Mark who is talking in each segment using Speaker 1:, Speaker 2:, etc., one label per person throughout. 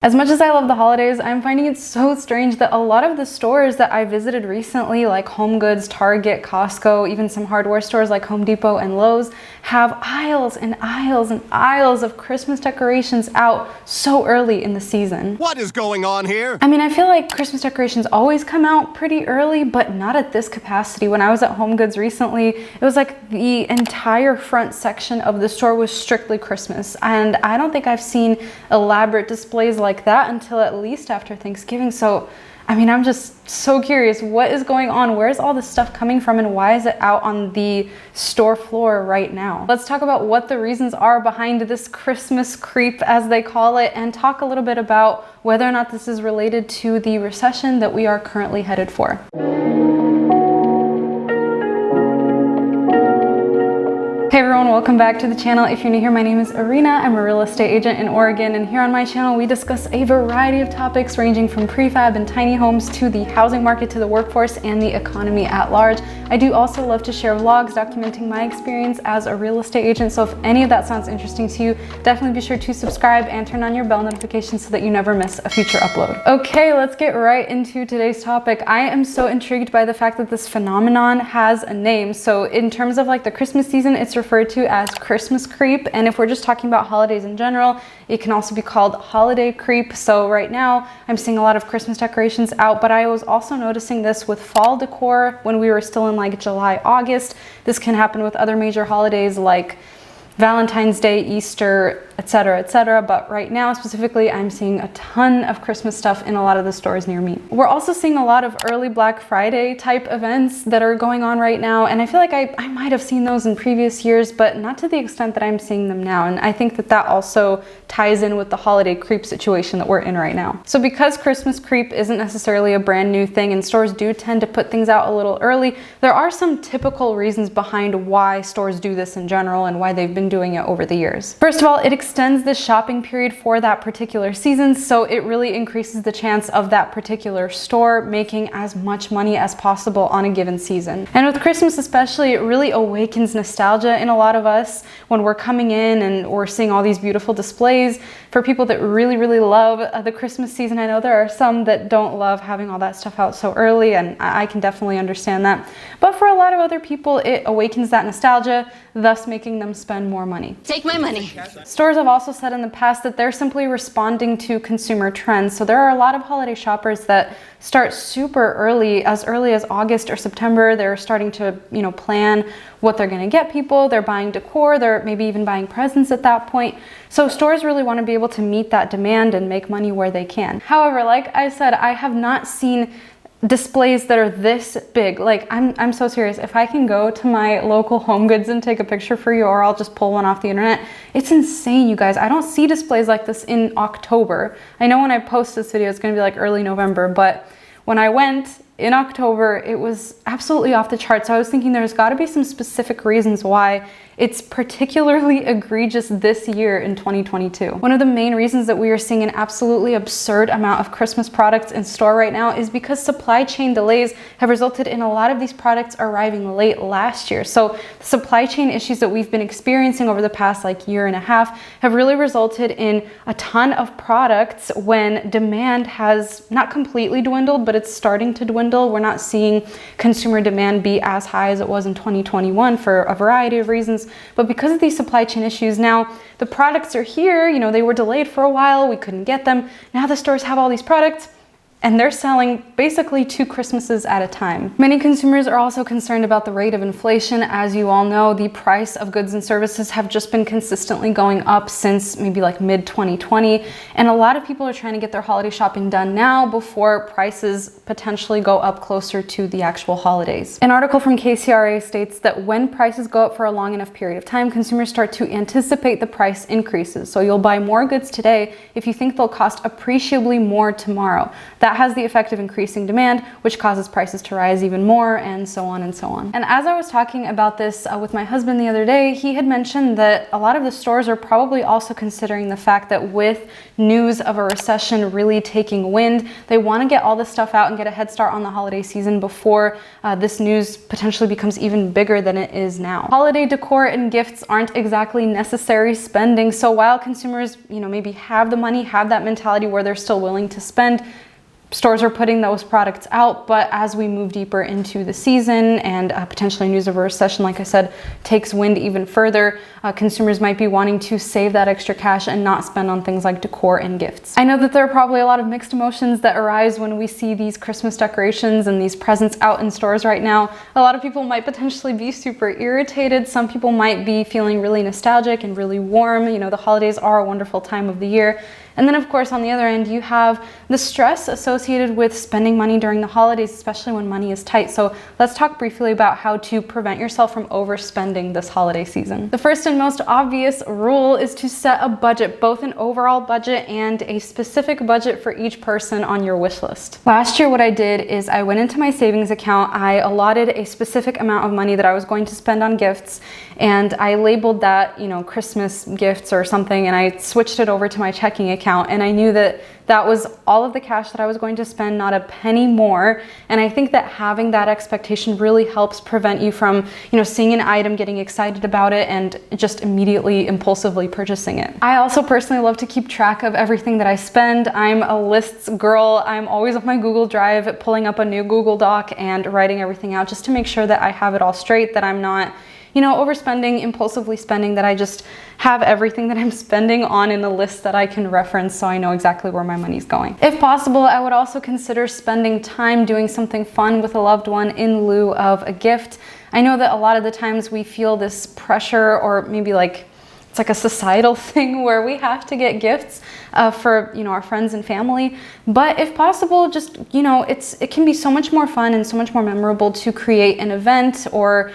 Speaker 1: As much as I love the holidays, I'm finding it so strange that a lot of the stores that I visited recently, like HomeGoods, Target, Costco, even some hardware stores like Home Depot and Lowe's, have aisles and aisles and aisles of Christmas decorations out so early in the season.
Speaker 2: What is going on here?
Speaker 1: I mean, I feel like Christmas decorations always come out pretty early, but not at this capacity. When I was at HomeGoods recently, it was like the entire front section of the store was strictly Christmas. And I don't think I've seen elaborate displays like that until at least after Thanksgiving. So, I mean, I'm just so curious, what is going on? Where's all this stuff coming from and why is it out on the store floor right now? Let's talk about what the reasons are behind this Christmas creep, as they call it, and talk a little bit about whether or not this is related to the recession that we are currently headed for. Hey everyone, welcome back to the channel. If you're new here, my name is Arena. I'm a real estate agent in Oregon, and here on my channel we discuss a variety of topics ranging from prefab and tiny homes to the housing market to the workforce and the economy at large. I do also love to share vlogs documenting my experience as a real estate agent, so if any of that sounds interesting to you, definitely be sure to subscribe and turn on your bell notifications so that you never miss a future upload. Okay, let's get right into today's topic. I am so intrigued by the fact that this phenomenon has a name. So in terms of like the Christmas season, it's referred to as Christmas creep, and if we're just talking about holidays in general, it can also be called holiday creep. So right now I'm seeing a lot of Christmas decorations out, but I was also noticing this with fall decor when we were still in like July, August. This can happen with other major holidays like Valentine's Day, Easter, etc., etc. But right now specifically, I'm seeing a ton of Christmas stuff in a lot of the stores near me. We're also seeing a lot of early Black Friday type events that are going on right now. And I feel like I might have seen those in previous years, but not to the extent that I'm seeing them now. And I think that that also ties in with the holiday creep situation that we're in right now. So because Christmas creep isn't necessarily a brand new thing and stores do tend to put things out a little early, there are some typical reasons behind why stores do this in general and why they've been doing it over the years. First of all, it extends the shopping period for that particular season, so it really increases the chance of that particular store making as much money as possible on a given season. And with Christmas especially, it really awakens nostalgia in a lot of us when we're coming in and we're seeing all these beautiful displays. For people that really love the Christmas season, I know there are some that don't love having all that stuff out so early, and I can definitely understand that. But for a lot of other people, it awakens that nostalgia, thus making them spend more money.
Speaker 3: Take my money.
Speaker 1: Stores have also said in the past that they're simply responding to consumer trends. So there are a lot of holiday shoppers that start super early as August or September. They're starting to, plan what they're going to get people. They're buying decor. They're maybe even buying presents at that point. So stores really want to be able to meet that demand and make money where they can. However, like I said, I have not seen displays that are this big. Like I'm so serious. If I can go to my local HomeGoods and take a picture for you, or I'll just pull one off the internet, it's insane, you guys. I don't see displays like this in October. I know when I post this video, it's gonna be like early November, but when I went in October, it was absolutely off the charts. So I was thinking there's gotta be some specific reasons why it's particularly egregious this year in 2022. One of the main reasons that we are seeing an absolutely absurd amount of Christmas products in store right now is because supply chain delays have resulted in a lot of these products arriving late last year. So the supply chain issues that we've been experiencing over the past year and a half have really resulted in a ton of products when demand has not completely dwindled, but it's starting to dwindle. We're not seeing consumer demand be as high as it was in 2021 for a variety of reasons. But because of these supply chain issues, now the products are here. They were delayed for a while. We couldn't get them. Now the stores have all these products, and they're selling basically 2 Christmases at a time. Many consumers are also concerned about the rate of inflation. As you all know, the price of goods and services have just been consistently going up since maybe like mid 2020. And a lot of people are trying to get their holiday shopping done now before prices potentially go up closer to the actual holidays. An article from KCRA states that when prices go up for a long enough period of time, consumers start to anticipate the price increases. So you'll buy more goods today if you think they'll cost appreciably more tomorrow. that has the effect of increasing demand, which causes prices to rise even more, and so on and so on. And as I was talking about this with my husband the other day, he had mentioned that a lot of the stores are probably also considering the fact that with news of a recession really taking wind, they want to get all this stuff out and get a head start on the holiday season before this news potentially becomes even bigger than it is now. Holiday decor and gifts aren't exactly necessary spending, so while consumers, maybe have the money, have that mentality where they're still willing to spend, stores are putting those products out. But as we move deeper into the season and potentially news of a recession, like I said, takes wind even further, consumers might be wanting to save that extra cash and not spend on things like decor and gifts. I know that there are probably a lot of mixed emotions that arise when we see these Christmas decorations and these presents out in stores right now. A lot of people might potentially be super irritated. Some people might be feeling really nostalgic and really warm. The holidays are a wonderful time of the year. And then of course, on the other end, you have the stress associated with spending money during the holidays, especially when money is tight. So let's talk briefly about how to prevent yourself from overspending this holiday season. The first and most obvious rule is to set a budget, both an overall budget and a specific budget for each person on your wish list. Last year, what I did is I went into my savings account, I allotted a specific amount of money that I was going to spend on gifts, and I labeled that, Christmas gifts or something, and I switched it over to my checking account. And I knew that that was all of the cash that I was going to spend, not a penny more. And I think that having that expectation really helps prevent you from, seeing an item, getting excited about it, and just immediately impulsively purchasing it. I also personally love to keep track of everything that I spend. I'm a lists girl. I'm always on my Google Drive, pulling up a new Google Doc and writing everything out just to make sure that I have it all straight, that I'm not overspending, impulsively spending, that I just have everything that I'm spending on in a list that I can reference so I know exactly where my money's going. If possible, I would also consider spending time doing something fun with a loved one in lieu of a gift. I know that a lot of the times we feel this pressure, or maybe it's like a societal thing where we have to get gifts for our friends and family. But if possible, just it can be so much more fun and so much more memorable to create an event or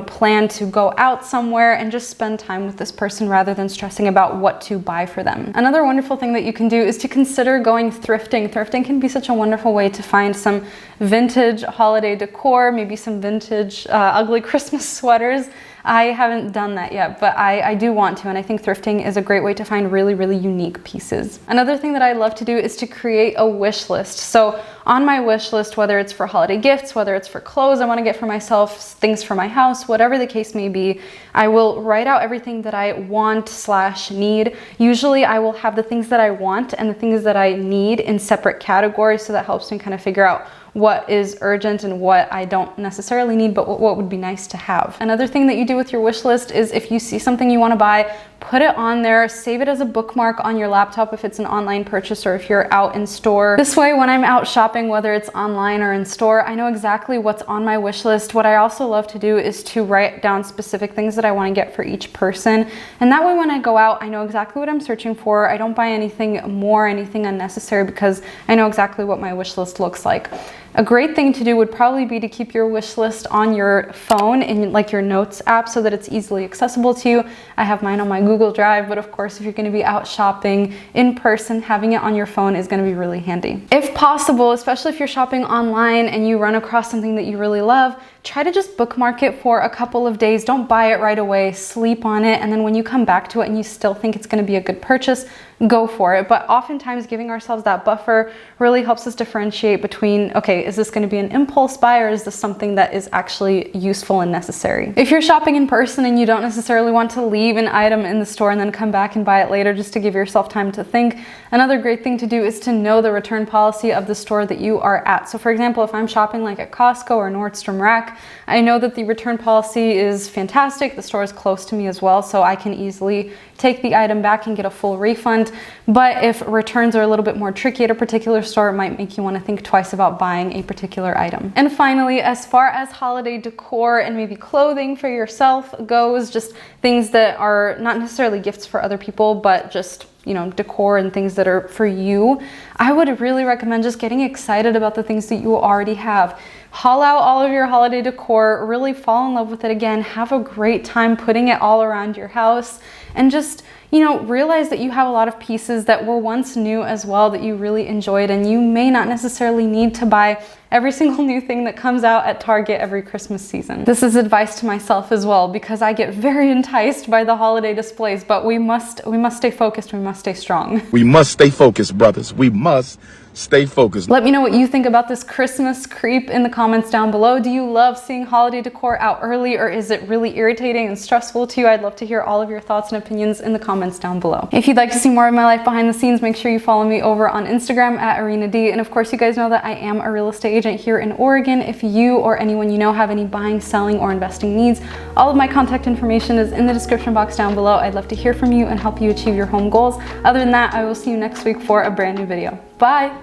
Speaker 1: plan to go out somewhere and just spend time with this person rather than stressing about what to buy for them. Another wonderful thing that you can do is to consider going thrifting. Thrifting can be such a wonderful way to find some vintage holiday decor, maybe some vintage ugly Christmas sweaters. I haven't done that yet, but I do want to, and I think thrifting is a great way to find really, really unique pieces. Another thing that I love to do is to create a wish list. So on my wish list, whether it's for holiday gifts, whether it's for clothes I want to get for myself, things for my house, whatever the case may be, I will write out everything that I want/need. Usually I will have the things that I want and the things that I need in separate categories, so that helps me kind of figure out what is urgent and what I don't necessarily need, but what would be nice to have. Another thing that you do with your wish list is if you see something you want to buy, put it on there, save it as a bookmark on your laptop if it's an online purchase or if you're out in store. This way, when I'm out shopping, whether it's online or in store, I know exactly what's on my wish list. What I also love to do is to write down specific things that I want to get for each person. And that way, when I go out, I know exactly what I'm searching for. I don't buy anything more, anything unnecessary, because I know exactly what my wish list looks like. A great thing to do would probably be to keep your wish list on your phone in your notes app so that it's easily accessible to you. I have mine on my Google Drive, but of course, if you're going to be out shopping in person, having it on your phone is going to be really handy. If possible, especially if you're shopping online and you run across something that you really love, try to just bookmark it for a couple of days. Don't buy it right away, sleep on it, and then when you come back to it and you still think it's going to be a good purchase, go for it. But oftentimes giving ourselves that buffer really helps us differentiate between, okay, is this going to be an impulse buy or is this something that is actually useful and necessary? If you're shopping in person and you don't necessarily want to leave an item in the store and then come back and buy it later just to give yourself time to think, another great thing to do is to know the return policy of the store that you are at. So for example, if I'm shopping like at Costco or Nordstrom Rack, I know that the return policy is fantastic. The store is close to me as well, so I can easily take the item back and get a full refund. But if returns are a little bit more tricky at a particular store, it might make you want to think twice about buying a particular item. And finally, as far as holiday decor and maybe clothing for yourself goes, just things that are not necessarily gifts for other people, but just decor and things that are for you, I would really recommend just getting excited about the things that you already have. Haul out all of your holiday decor, really fall in love with it again, have a great time putting it all around your house, and just, you know, realize that you have a lot of pieces that were once new as well that you really enjoyed, and you may not necessarily need to buy every single new thing that comes out at Target every Christmas season. This is advice to myself as well, because I get very enticed by the holiday displays, but we must stay focused, we must stay strong.
Speaker 2: We must stay focused, brothers. We must stay focused.
Speaker 1: Let me know what you think about this Christmas creep in the comments down below. Do you love seeing holiday decor out early, or is it really irritating and stressful to you? I'd love to hear all of your thoughts and opinions in the comments down below. If you'd like to see more of my life behind the scenes, make sure you follow me over on Instagram at ArenaD. And of course, you guys know that I am a real estate agent here in Oregon. If you or anyone you know have any buying, selling, or investing needs, all of my contact information is in the description box down below. I'd love to hear from you and help you achieve your home goals. Other than that, I will see you next week for a brand new video. Bye!